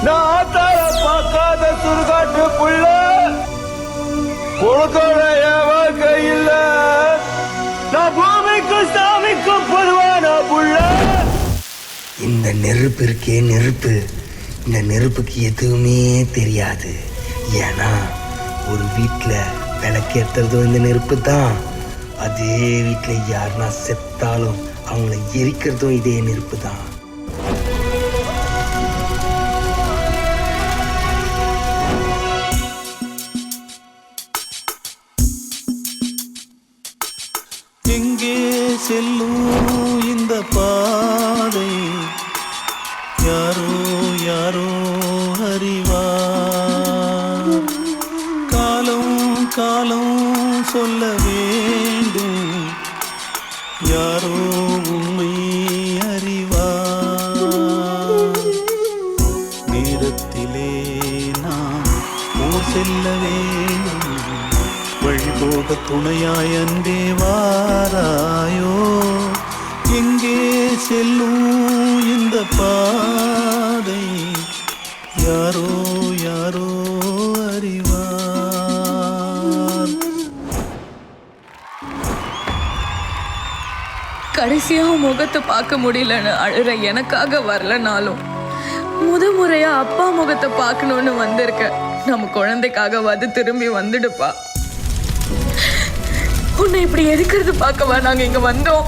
நான் ஆத்தார பார்க்காத சுடுகாட்டு புள்ள உனக்கோட என் வாழ்க்கை இல்ல. நான் பூமிக்கும் சாமிக்கும் பொதுவான புள்ள. இந்த நெருப்பு இருக்கே நெருப்பு, இந்த நெருப்புக்கு எதுவுமே தெரியாது. ஏன்னா ஒரு வீட்டில் விளக்கேற்றுறதும் இந்த நெருப்பு தான். அதே வீட்டில் யாருன்னா செத்தாலும் அவங்கள எரிக்கிறதும் இதே நெருப்பு தான். எங்கே செல்லும் இந்த பாதை யாரோ யாரோ அறிவார். காலம் காலம் சொல்ல வேண்டும், யாரோ உண்மை அறிவார். நேரத்திலே நாம் ஊர் செல்ல வேண்டும், வழிபோக துணையாய் அன்பே வாராயோ. எங்கே செல்லும் இந்த பாதை யாரோ யாரோ அறிவார். கடைசியா முகத்தை பார்க்க முடியலன்னு அழுற எனக்காக வரலனாலும் முறையா அப்பா முகத்தை பார்க்கணும்னு வந்திருக்க. நம்ம குழந்தைக்காகவாது திரும்பி வந்துடுப்பா. உன்னை இப்படி எதுக்கிறது பார்க்கவா நாங்க இங்க வந்தோம்.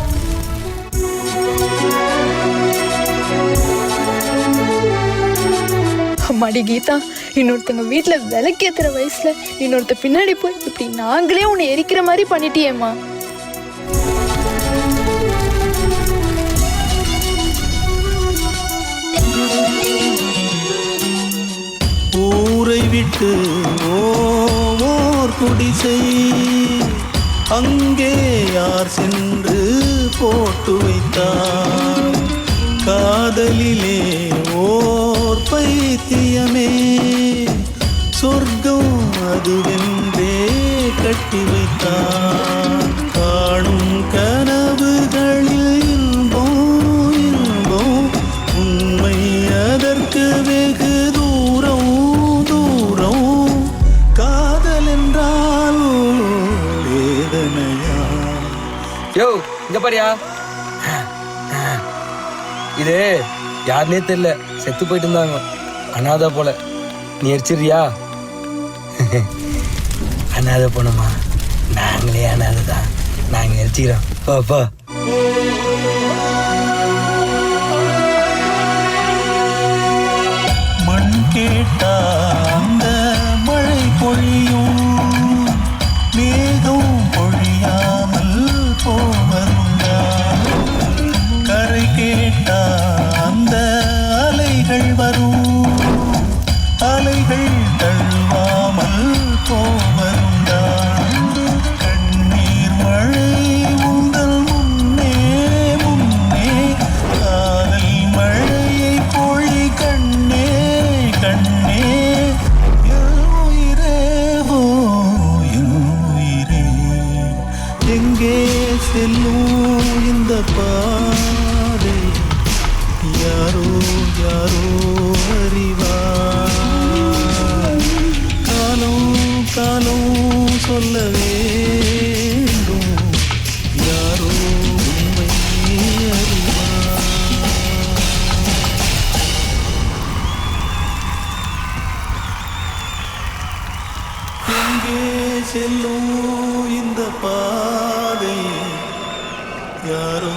அம்மாடி கீதா, இன்னொருத்தங்க வீட்டுல விளக்கேத்துற வயசுல இன்னொருத்த பின்னாடி போய் இப்படி நாங்களே உன்னை எரிக்கிற மாதிரி பண்ணிட்டியேம்மா. ஊரை விட்டு ஓர் குடிசை, அங்கே யார் சென்று போட்டு வைத்தார். காதலிலே ஓர் பைத்தியமே, சொர்க்கம் அதுவென்றே கட்டி வைத்தார். காணும் கனவுகளில் இன்பம் இன்பம், உண்மை அதற்கு வெகு தூரம் தூரம். காதல் என்றால் வேதனையா. யோ இங்க பாரியா, இது யாருனே தெரியல, செத்து போயிட்டு இருந்தாங்க, அனாதை போல. நீ எரிச்சிடுறியா? அனாதை போனோமா? நாங்களே அனாதை தான், நாங்க எரிச்சிக்கிறோம். பாப்பா மண் கேட்டா அந்த மழை பொழியும், மேகம் பொழியாமல் போவதுண்டா. கரை கேட்டா அந்த அலைகள் வரும், அலைகள் தழுவாமல் போவதுண்டா. கண்ணீர் மழை உங்கள் முன்னே முன்னே, காதல் மழையை பொழி கண்ணே கண்ணே. உயிரே ஓ உயிரே, எங்கே செல்லும் இந்த பாதை யாரோ யாரோ அறிவார். காலம் காலம் சொல்ல வேண்டும், யாரோ உண்மை அறிவார். எங்கே செல்லும் இந்த பாதை யாரோ